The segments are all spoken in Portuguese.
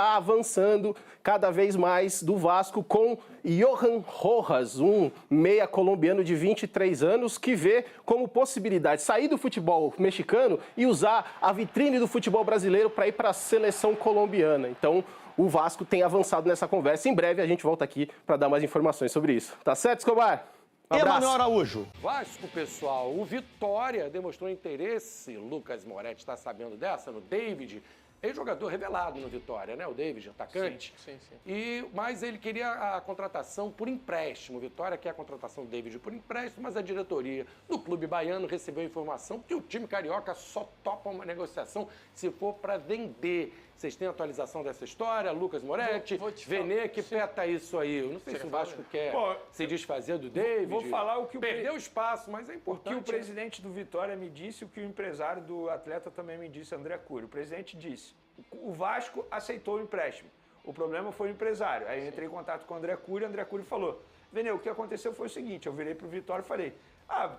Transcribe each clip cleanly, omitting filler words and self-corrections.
está avançando cada vez mais do Vasco com Johan Rojas, um meia colombiano de 23 anos que vê como possibilidade sair do futebol mexicano e usar a vitrine do futebol brasileiro para ir para a seleção colombiana. Então, o Vasco tem avançado nessa conversa. Em breve a gente volta aqui para dar mais informações sobre isso. Tá certo, Escobar? Emanuel Araújo. Vasco, pessoal, o Vitória demonstrou interesse, Lucas Moretti está sabendo dessa, no David, ex-jogador revelado no Vitória, né? O David, atacante. Sim. Mas ele queria a contratação por empréstimo. O Vitória quer a contratação do David por empréstimo, mas a diretoria do clube baiano recebeu a informação que o time carioca só topa uma negociação se for para vender. Vocês têm atualização dessa história? Lucas Moretti, Venê, que peta isso aí. Eu não sei se o Vasco quer se desfazer do David. Vou falar o que Perdeu espaço, mas é importante. O que o presidente do Vitória me disse, o que o empresário do atleta também me disse, André Cury. O presidente disse, o Vasco aceitou o empréstimo. O problema foi o empresário. Aí eu entrei em contato com o André Cury falou, Venê, o que aconteceu foi o seguinte, eu virei para o Vitória e falei,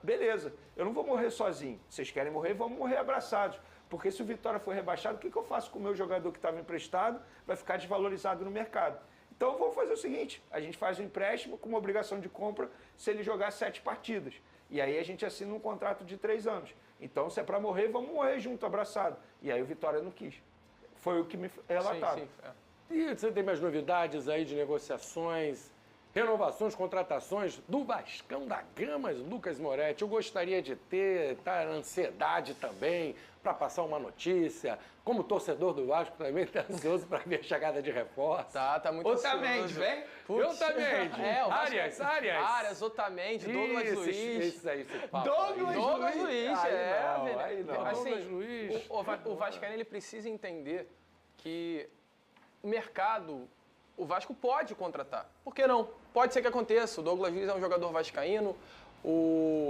beleza, eu não vou morrer sozinho. Vocês querem morrer, vamos morrer abraçados. Porque se o Vitória for rebaixado, o que eu faço com o meu jogador que estava emprestado? Vai ficar desvalorizado no mercado. Então vamos fazer o seguinte, a gente faz um empréstimo com uma obrigação de compra se ele jogar 7 partidas. E aí a gente assina um contrato de 3 anos. Então se é para morrer, vamos morrer junto, abraçado. E aí o Vitória não quis. Foi o que me relataram. E você tem mais novidades aí de negociações, renovações, contratações do Vascão da Gama, Lucas Moretti? Eu gostaria de ter, ansiedade também, para passar uma notícia. Como torcedor do Vasco, também está ansioso para ver a chegada de reforço. Tá muito ansioso. Otamendi, vem? Otamendi. Arias, Otamendi, Douglas Luiz. Isso aí, esse papo. Douglas Luiz, aí não. Assim, Douglas Luiz. O Vascaíno, ele precisa entender que o mercado, o Vasco pode contratar. Por que não? Pode ser que aconteça. O Douglas Luiz é um jogador vascaíno,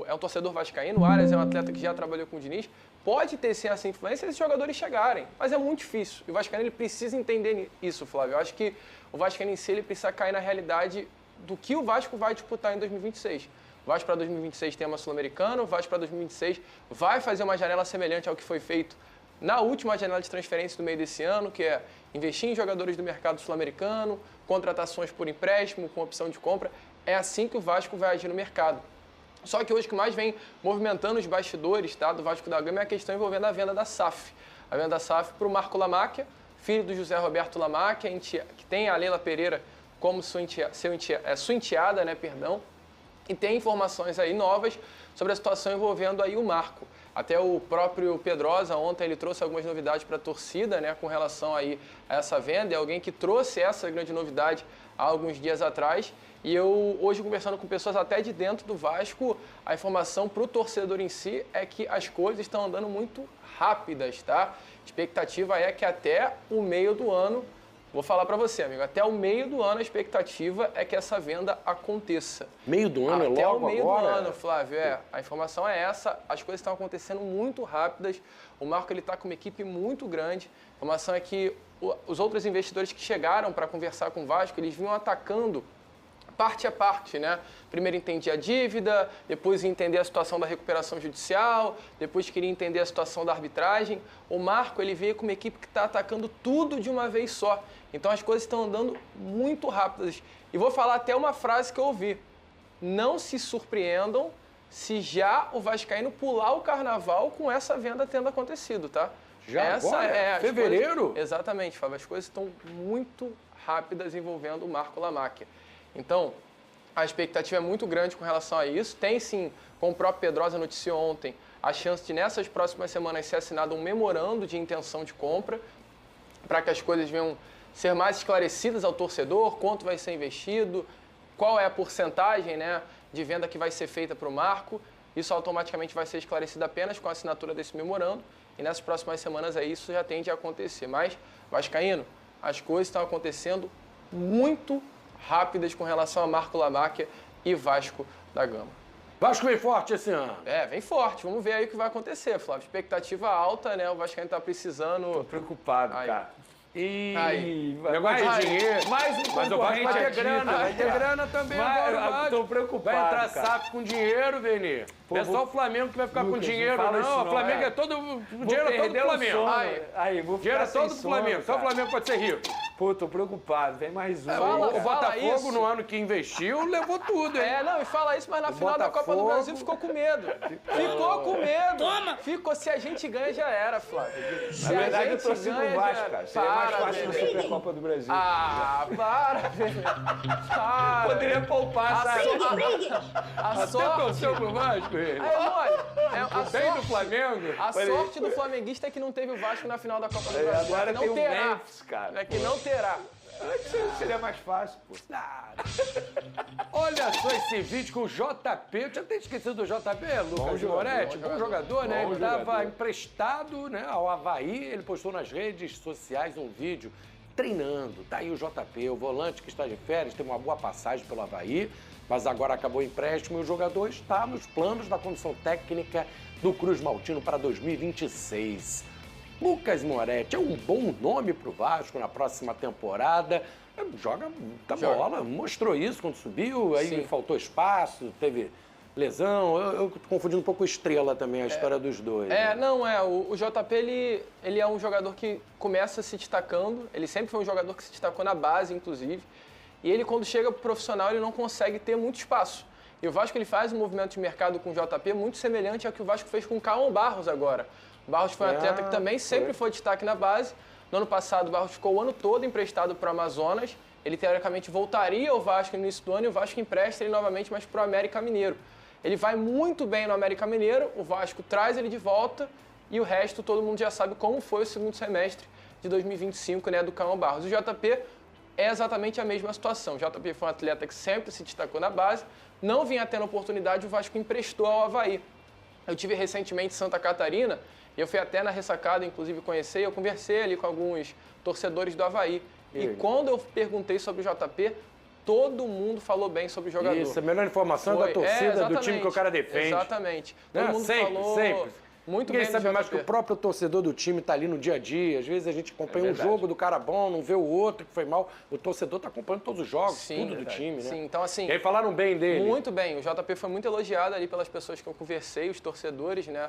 é um torcedor vascaíno, o Arias é um atleta que já trabalhou com o Diniz. Pode ter sim essa influência se esses jogadores chegarem, mas é muito difícil. E o vascaíno, ele precisa entender isso, Flávio. Eu acho que o vascaíno em si, ele precisa cair na realidade do que o Vasco vai disputar em 2026. O Vasco para 2026 tem uma Sul-Americana, o Vasco para 2026 vai fazer uma janela semelhante ao que foi feito na última janela de transferência do meio desse ano, que é investir em jogadores do mercado sul-americano, contratações por empréstimo, com opção de compra. É assim que o Vasco vai agir no mercado. Só que hoje o que mais vem movimentando os bastidores, tá, do Vasco da Gama é a questão envolvendo a venda da SAF. A venda da SAF para o Marco Lamáquia, filho do José Roberto Lamáquia, que tem a Leila Pereira como sua enteada, né, perdão. E tem informações aí novas sobre a situação envolvendo aí o Marco. Até o próprio Pedrosa ontem ele trouxe algumas novidades para a torcida, né, com relação aí a essa venda. É alguém que trouxe essa grande novidade há alguns dias atrás. E eu, hoje, conversando com pessoas até de dentro do Vasco, a informação para o torcedor em si é que as coisas estão andando muito rápidas, tá? A expectativa é que até o meio do ano, vou falar para você, amigo, até o meio do ano a expectativa é que essa venda aconteça. Meio do ano, até logo o meio agora? do ano, Flávio, a informação é essa, as coisas estão acontecendo muito rápidas, o Marco está com uma equipe muito grande, a informação é que os outros investidores que chegaram para conversar com o Vasco, eles vinham atacando parte a parte, né? Primeiro entendia a dívida, depois entender a situação da recuperação judicial, depois queria entender a situação da arbitragem. O Marco, ele veio com uma equipe que está atacando tudo de uma vez só. Então as coisas estão andando muito rápidas. E vou falar até uma frase que eu ouvi. Não se surpreendam se já o vascaíno pular o carnaval com essa venda tendo acontecido, tá? Já agora? Fevereiro? Exatamente, Fábio. As coisas estão muito rápidas envolvendo o Marco Lamáquia. Então, a expectativa é muito grande com relação a isso. Tem sim, como o próprio Pedrosa noticiou ontem, a chance de nessas próximas semanas ser assinado um memorando de intenção de compra para que as coisas venham ser mais esclarecidas ao torcedor, quanto vai ser investido, qual é a porcentagem, né, de venda que vai ser feita para o Marco. Isso automaticamente vai ser esclarecido apenas com a assinatura desse memorando e nessas próximas semanas isso já tende a acontecer. Mas, vascaíno, as coisas estão acontecendo muito rápidas com relação a Marco Lamáquia e Vasco da Gama. Vasco vem forte esse ano. Vem forte. Vamos ver aí o que vai acontecer, Flávio. Expectativa alta, né? O Vascaíno tá precisando... Tô preocupado, aí. cara. Negócio de dinheiro. Mais um Mas o Vasco vai ter grana. Vai ter grana também agora. Tô preocupado, vai entrar cara. SAF com dinheiro, Veni. Não é só o Flamengo que vai ficar com dinheiro, não. O Flamengo é todo... O dinheiro é todo do Flamengo. Aí, vou dinheiro é ficar todo sem do Flamengo. sono, Só o cara. Flamengo pode ser rico. Pô, tô preocupado. Vem mais um. Fala, O fala Botafogo, isso. no ano que investiu, levou tudo, hein? Não, e fala isso, mas na final da Copa do Botafogo- Brasil ficou com medo. Ficou com medo. Toma! Ficou, se a gente ganha, já era, Flávio. Se Na a verdade, eu gente torci ganha, pro já Vasco, era. cara. Seria mais Para, fácil na velho. Supercopa do Brasil. Ah, para, velho. Para. Poderia poupar, sabe? A Até sorte... torceu pro Vasco, ele. Aí, olha, a Bem do sorte... Flamengo. A sorte do flamenguista é que não teve o Vasco na final da Copa do Brasil. Agora É que tem não o terá. Memphis, cara. É que não terá. Seria mais fácil, pô. Olha só esse vídeo com o JP. Eu tinha até esquecido do JP, Lucas Moretti. Bom jogador, né? Ele estava emprestado, né, ao Avaí. Ele postou nas redes sociais um vídeo treinando. Tá aí o JP, o volante que está de férias, teve uma boa passagem pelo Avaí, mas agora acabou o empréstimo e o jogador está nos planos da comissão técnica do Cruz Maltino para 2026. Lucas Moretti é um bom nome para o Vasco na próxima temporada. Joga muita bola, mostrou isso quando subiu, aí Sim. faltou espaço, teve lesão. Eu tô confundindo um pouco Estrela também, a história dos dois. né? O JP, ele é um jogador que começa se destacando, ele sempre foi um jogador que se destacou na base, inclusive, e ele, quando chega pro profissional, ele não consegue ter muito espaço. E o Vasco, ele faz um movimento de mercado com o JP muito semelhante ao que o Vasco fez com o Caon Barros agora. O Barros foi um atleta que também sempre foi destaque na base. No ano passado, o Barros ficou o ano todo emprestado para o Amazonas. Ele, teoricamente, voltaria ao Vasco no início do ano e o Vasco empresta ele novamente, mas para o América Mineiro. Ele vai muito bem no América Mineiro, o Vasco traz ele de volta e o resto todo mundo já sabe como foi o segundo semestre de 2025, né, do Caon Barros. O JP é exatamente a mesma situação. O JP foi um atleta que sempre se destacou na base, não vinha tendo oportunidade, o Vasco emprestou ao Avaí. Eu tive recentemente em Santa Catarina, e eu fui até na ressacada, inclusive conhecer, eu conversei ali com alguns torcedores do Avaí. E quando eu perguntei sobre o JP, todo mundo falou bem sobre o jogador. Isso, a melhor informação é da torcida, do time que o cara defende. Exatamente. Todo Né? mundo Sempre, falou sempre. muito Ninguém bem sabe do mais que o JP. próprio torcedor do time está ali no dia a dia. Às vezes a gente acompanha um verdade. jogo do cara bom, não vê o outro que foi mal. O torcedor está acompanhando todos os jogos, Sim, tudo do time, né? Sim, então assim... E aí falaram bem dele. Muito bem, o JP foi muito elogiado ali pelas pessoas que eu conversei, os torcedores, né,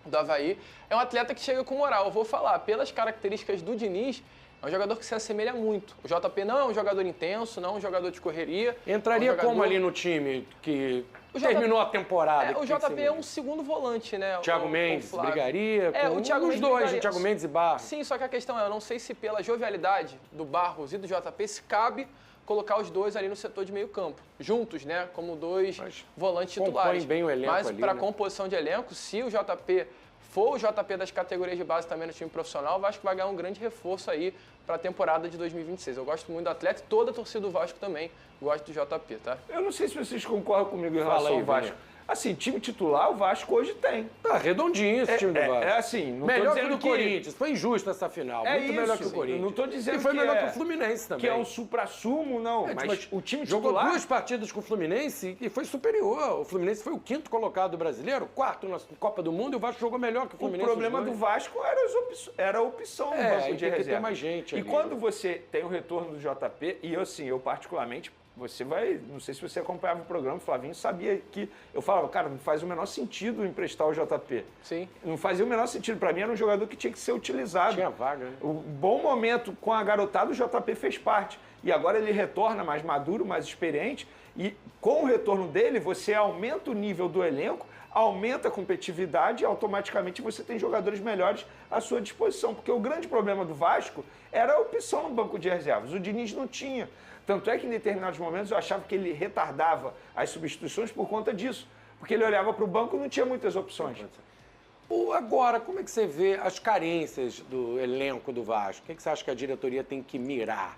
do Avaí. É um atleta que chega com moral. Eu vou falar, pelas características do Diniz, é um jogador que se assemelha muito. O JP não é um jogador intenso, não é um jogador de correria. Entraria é um como jogador- ali no time que O JP terminou a temporada? O Que JP você é imagina? um segundo volante, né? Thiago o Mendes Flávio. brigaria com o Thiago os Mendes dois, brigaria. o Thiago Mendes e Barros. Sim, só que a questão é, eu não sei se pela jovialidade do Barros e do JP, se cabe colocar os dois ali no setor de meio campo, juntos, né? Como dois Mas volantes compõe titulares. bem o elenco Mas ali, para né? composição de elenco, se o JP for o JP das categorias de base também no time profissional, o Vasco vai ganhar um grande reforço aí para a temporada de 2026. Eu gosto muito do atleta e toda a torcida do Vasco também gosta do JP, tá? Eu não sei se vocês concordam comigo em Fala relação aí, ao Vasco. Vini. Assim, time titular o Vasco hoje tem. Tá redondinho esse time do Vasco. É assim, não tô melhor que o dizendo do Corinthians. Foi injusto essa final. É Muito isso, melhor que o sim. Corinthians. Não tô dizendo e foi que melhor é- que o Fluminense também. que é um supra-sumo, não. É, mas o time jogou titular... 2 partidas com o Fluminense e foi superior. O Fluminense foi o 5º colocado do brasileiro, 4º na Copa do Mundo e o Vasco jogou melhor que o O Fluminense. problema os do dois. Vasco era a opção no É, banco aí de tem que ter reserva. mais gente E ali, quando né? você tem o retorno do JP, e eu particularmente, você vai, não sei se você acompanhava o programa, o Flavinho sabia que eu falava, cara, não faz o menor sentido emprestar o JP. Sim. Não fazia o menor sentido. Para mim era um jogador que tinha que ser utilizado. Tinha vaga, né? O bom momento com a garotada, o JP fez parte. E agora ele retorna mais maduro, mais experiente. E com o retorno dele, você aumenta o nível do elenco, aumenta a competitividade e automaticamente você tem jogadores melhores à sua disposição. Porque o grande problema do Vasco era a opção no banco de reservas. O Diniz não tinha. Tanto é que em determinados momentos eu achava que ele retardava as substituições por conta disso. Porque ele olhava para o banco e não tinha muitas opções. Agora, como é que você vê as carências do elenco do Vasco? O que você acha que a diretoria tem que mirar?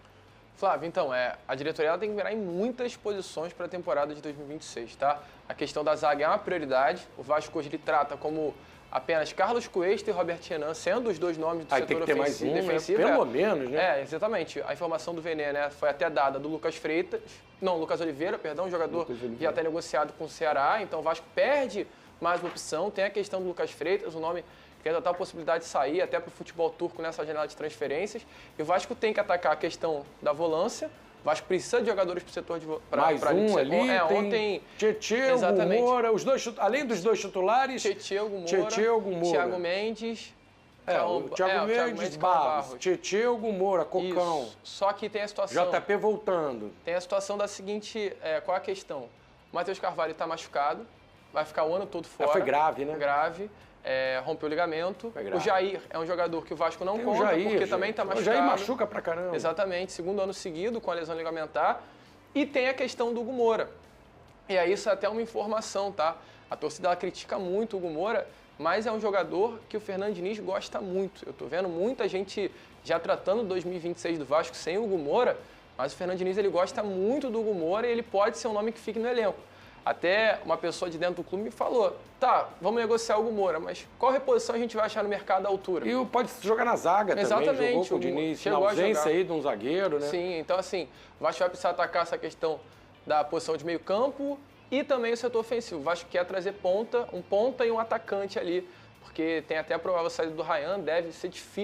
Flávio, então, a diretoria ela tem que virar em muitas posições para a temporada de 2026, tá? A questão da zaga é uma prioridade. O Vasco hoje ele trata como apenas Carlos Cuesta e Robert Renan, sendo os dois nomes do Aí setor tem que ter mais um, né? defensivo. Pelo menos, né? Exatamente. A informação do Vene, né, foi até dada do Lucas Oliveira, um jogador que já está negociado com o Ceará, então o Vasco perde mais uma opção. Tem a questão do Lucas Freitas, o nome que ainda está a possibilidade de sair até para o futebol turco nessa janela de transferências. E o Vasco tem que atacar a questão da volância. O Vasco precisa de jogadores para o setor de Mais um ali, tem ontem Tietê, exatamente. Moura, os dois, além dos dois titulares, Tietê, Hugo Moura, Tietê, Hugo Moura. Thiago Mendes. O Thiago Mendes, Barros, Tietê, Gumora, Cocão. Isso. Só que tem a situação... JP voltando. Tem a situação da seguinte... qual é a questão? O Matheus Carvalho está machucado, vai ficar o ano todo fora. Foi grave, né? Grave. Rompeu o ligamento. O Jair é um jogador que o Vasco não conta, Jair, porque também está machucado. O Jair machuca pra caramba. Exatamente, segundo ano seguido com a lesão ligamentar. E tem a questão do Hugo Moura. E aí isso é até uma informação, tá? A torcida ela critica muito o Hugo Moura, mas é um jogador que o Fernando Diniz gosta muito. Eu tô vendo muita gente já tratando 2026 do Vasco sem o Hugo Moura, mas o Fernando Diniz ele gosta muito do Hugo Moura e ele pode ser um nome que fique no elenco. Até uma pessoa de dentro do clube me falou, tá, vamos negociar o Hugo Moura, mas qual reposição a gente vai achar no mercado à altura? E pode jogar na zaga Exatamente, também, jogou com o Diniz, na ausência aí de um zagueiro, né? Sim, então assim, o Vasco vai precisar atacar essa questão da posição de meio campo e também o setor ofensivo. O Vasco quer trazer um ponta e um atacante ali, porque tem até a provável saída do Ryan,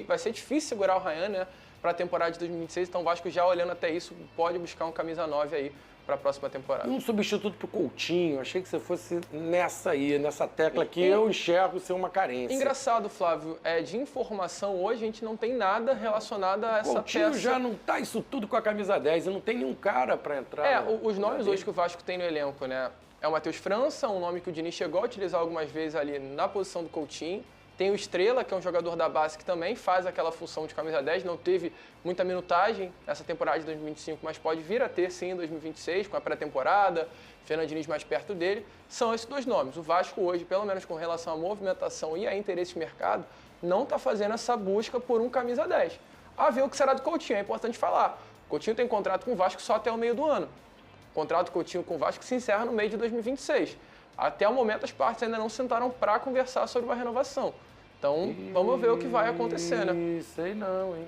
vai ser difícil segurar o Ryan, né, para a temporada de 2026, então o Vasco já olhando até isso, pode buscar um camisa 9 aí para a próxima temporada. Um substituto pro Coutinho, achei que você fosse nessa tecla que eu enxergo ser uma carência. Engraçado, Flávio, de informação hoje a gente não tem nada relacionado a essa Coutinho peça. já não tá isso tudo com a camisa 10, e não tem nenhum cara para entrar. Os nomes hoje que o Vasco tem no elenco, né? É o Matheus França, um nome que o Diniz chegou a utilizar algumas vezes ali na posição do Coutinho. Tem o Estrela, que é um jogador da base que também faz aquela função de camisa 10, não teve muita minutagem nessa temporada de 2025, mas pode vir a ter sim em 2026, com a pré-temporada, Fernando Diniz mais perto dele. São esses dois nomes. O Vasco hoje, pelo menos com relação à movimentação e a interesse de mercado, não está fazendo essa busca por um camisa 10. A ver o que será do Coutinho, é importante falar. O Coutinho tem contrato com o Vasco só até o meio do ano. O contrato do Coutinho com o Vasco se encerra no meio de 2026. Até o momento, as partes ainda não sentaram para conversar sobre uma renovação. Então, vamos ver o que vai acontecer, né? Sei não, hein?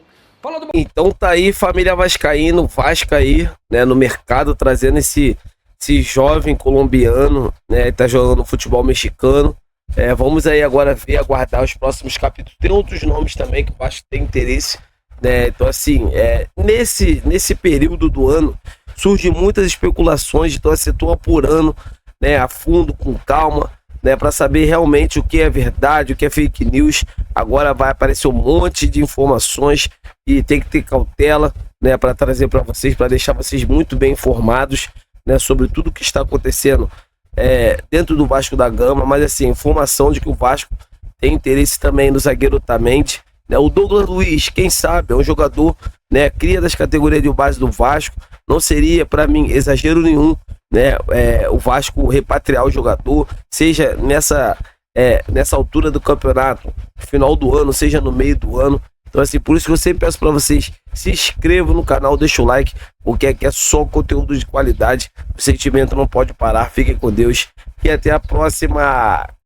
Então tá aí, família vascaíno, Vasco aí, né, no mercado, trazendo esse jovem colombiano, né, tá jogando futebol mexicano. Vamos aí agora aguardar os próximos capítulos. Tem outros nomes também que o Vasco tem interesse, né? Então assim, nesse período do ano, surgem muitas especulações, então assim, estou apurando, né, a fundo, com calma, né, para saber realmente o que é verdade, o que é fake news. Agora vai aparecer um monte de informações e tem que ter cautela, né, para trazer para vocês, para deixar vocês muito bem informados, né, sobre tudo que está acontecendo dentro do Vasco da Gama. Mas assim, informação de que o Vasco tem interesse também no zagueiro Otamendi, né? O Douglas Luiz, quem sabe, é um jogador, né, cria das categorias de base do Vasco. Não seria para mim exagero nenhum, né, o Vasco repatriar o jogador, seja nessa altura do campeonato, final do ano, seja no meio do ano. Então assim, por isso que eu sempre peço para vocês, se inscrevam no canal, deixa o like, porque aqui é só conteúdo de qualidade. O sentimento não pode parar. Fiquem com Deus e até a próxima.